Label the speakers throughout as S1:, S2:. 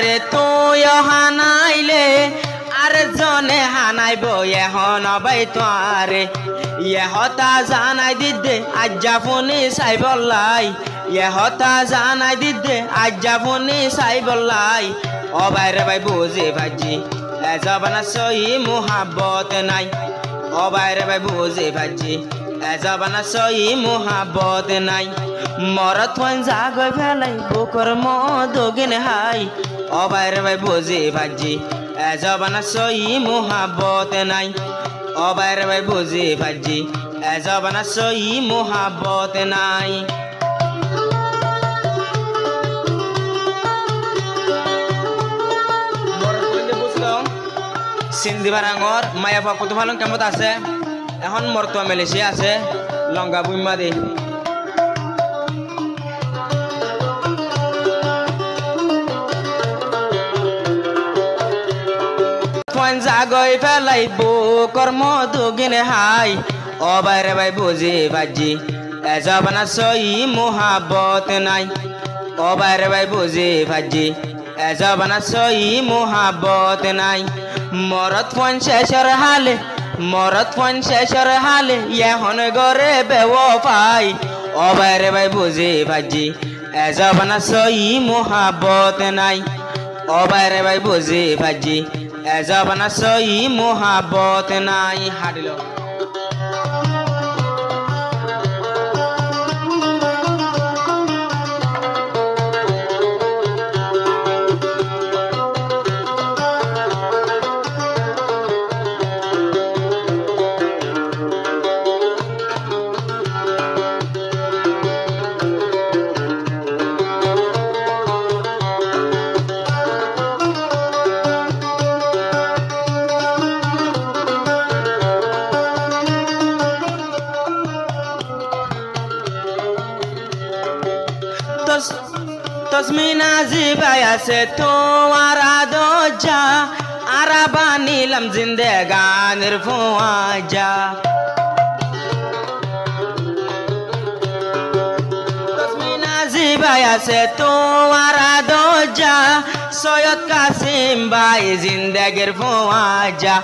S1: আরে তুই হানাইলে আর জনে হানাইব এখন অবাই তোয়ারে ইহতা জানাই দিদে আজ্জা ফোনে সাইবল্লাই ইহতা জানাই দিদে আজ্জা ফোনে সাইবল্লাই অবাইরে ভাই বুঝে ভাজি জবানা সই মুহাব্বত নাই অবাইরে ভাই বুঝে ভাজি জবানা সই মুহাব্বত নাই মরত ফোন জাগই ফেলাই বুকর মদগিন হাই অবাইরে ভাই বুঝে ভাজি জবানা সই মুহাব্বত নাই অবাইরে ভাই বুঝে ভাজি জবানা সই মুহাব্বত নাই সিন্ধি বারাঙর মায়া কত ভালো কেমন আছে এখন মরতুয়া মেলেছিয়া আছে লঙ্কা বুইমা দে জাগই ফেলাই বুকর মধুগিন হাই অবাইরে ভাই বুঝে ভাজি জবানা সই মুহাব্বত নাই অবাইরে ভাই বুঝে ভাজি জবানা সই মুহাব্বত নাই মরত ফোন শেষর হালে মরত ফোন শেষর হালে এখন গরে বেওফাই অবাইরে ভাই বুঝে ভাজি জবানা সই মুহাব্বত নাই অবাইরে ভাই বুঝে ভাজি জবানা সই মুহাব্বত নাই হাডিল তসমিনা জিবাই আছে তোমার আদজা আরা বানিলাম জিন্দেগানের ফুয়াজা তসমিনা জিবাই আছে তোমার আদজা সৈয়দ কাসিম ভাই জিন্দেগির ফুয়াজা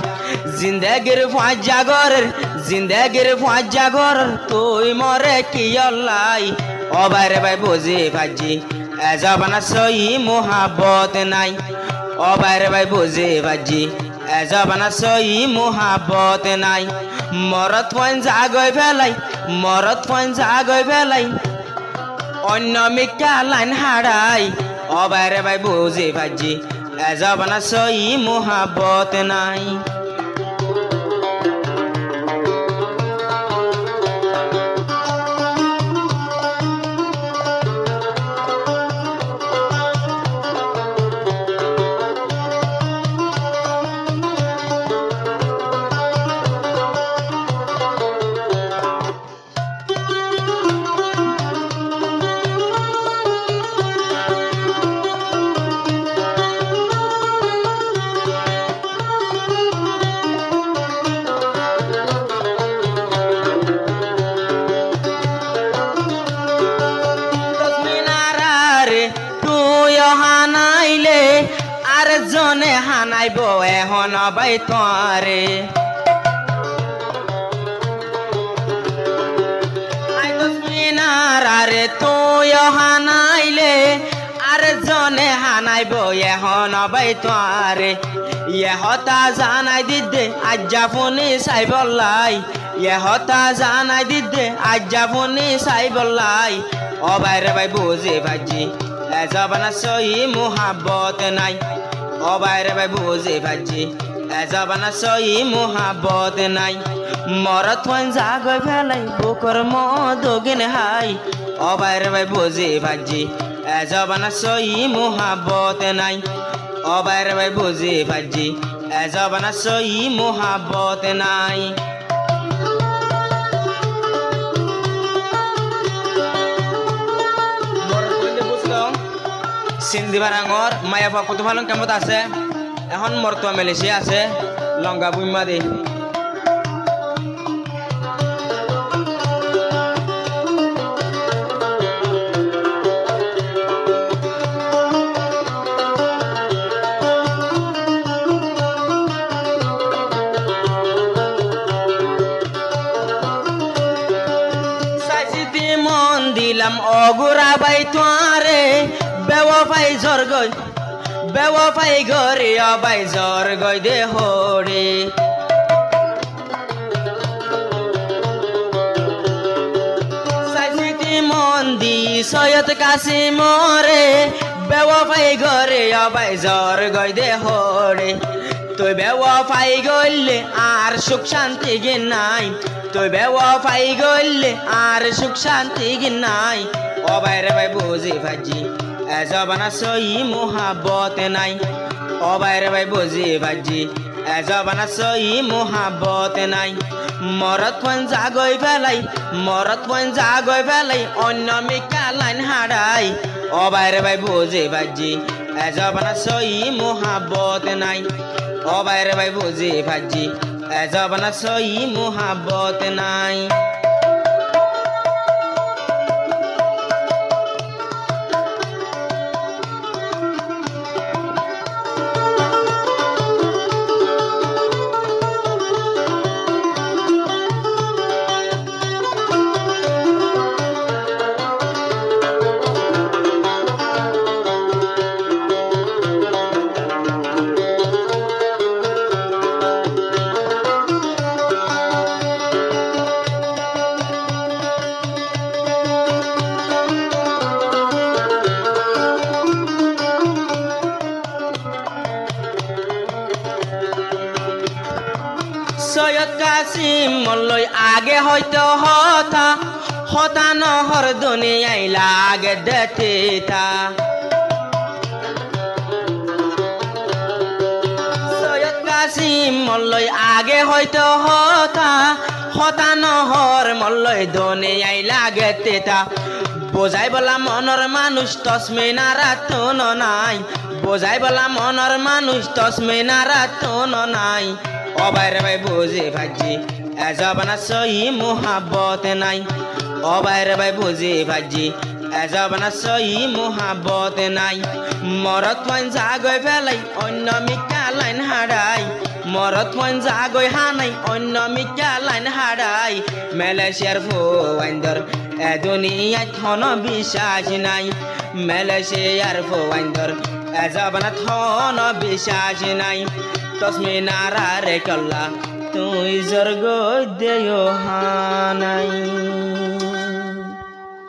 S1: জিন্দেগির ফুয়াজা গরের জিন্দেগির ফুয়াজা গরের তুই মরে কি অল্লাই অবাইরে ভাই বুঝে ভাজি জবানা সই মুহাব্বত নাই অবাইরে ভাই বুঝে ভাজি জবানা সই মুহাব্বত নাই মরত ফোন জাগই ফেলাই মরত ফোন জাগই ফেলাই অন্য মিকা লাইন হারাই অবাইরে ভাই বুঝে ভাজি জবানা সই মুহাব্বত নাই হানাইলে আর জনে হানাইব এখন অবাই তোয়ারে আরে তুই হানাইলে আর জনে হানাইব এখন অবাই তোয়ারে ইহতা জানাই দিদে আজ্জা ফোনে সাইবল্লাই ইহতা জানাই দিদে আজ্জা ফোনে সাইবল্লাই অবাইরে ভাই বুঝে ভাজি জবানা সই মুহাব্বত নাই অবাইরে ভাই বুঝে ভাজি জবানা সই মুহাব্বত নাই মরত ফোন জাগই ফেলাই বুকর মদগিন হাই অবাইরে ভাই বুঝে ভাজি জবানা সই মুহাব্বত নাই অবাইরে ভাই বুঝে ভাজি জবানা সই মুহাব্বত নাই সিন্ধি বারাঙর মায়া কত ভালো কেমন আছে এখন মরতুয়া মেলেছিয়া আছে লঙ্কা বুইমা দে অগুরা বাই তোয়ারে বেওয়াফাই জর্গই বেওয়াফাই গরে অবাই জর্গই দে হরে সাইসিতি মন্দি সৈয়দ কাসিমরে বেওয়াফাই গরে অবাই জর্গই দে হরে তুই বেওয়াফাই গইলে আর সুখ শান্তি গি নাই তুই বেওয়াফাই গইলে আর সুখ শান্তি গি নাই অবাই রে ভাই বুঝি ভাজি এজবানা সই মোহাব্বত নাই অবাই রে ভাই বুঝি ভাজি এজবানা সই মোহাব্বত নাই মরত পন জাগই ফেলাই মরত পন জাগই ফেলাই অন্য মিকা লাইন হারাই অবাই রে ভাই বুঝি ভাজি এজবানা সই মোহাব্বত নাই অবাই রে ভাই বুঝি ভাজি এজবানা সই মোহাব্বত নাই সৈয়দ কাসিম মল্লই আগে হয়তো হতা হতা নহর দুনিয়ায় লাগে দেতা সৈয়দ কাসিম মল্লই আগে হয়তো হতা হতা নহর মল্লই দুনিয়ায় লাগে তেতা বোঝাই বলা মনর মানুষ তসমিনারা তোন নাই বোঝাই বলা মনর মানুষ তসমিনারা তোন নাই অবাই রে ভাই বুঝি ভাজি এজবানা সই মোহাব্বত নাই অবাই রে ভাই বুঝি ভাজি এজবানা সই মোহাব্বত নাই মরত পন জাগই ফেলাই অন্য মিকা লাইন হারাই মরত পন জাগই হানাই অন্য মিকা লাইন হারাই মালয়েশিয়ার ফোয়াইন্দর এ দুনিয়ায় থন বিশ্বাস নাই মালয়েশিয়ার ফোয়াইন্দর এজবানা থন বিশ্বাস নাই তসমিনারা রে কল্লা তুই জর্গ দেয় হানাই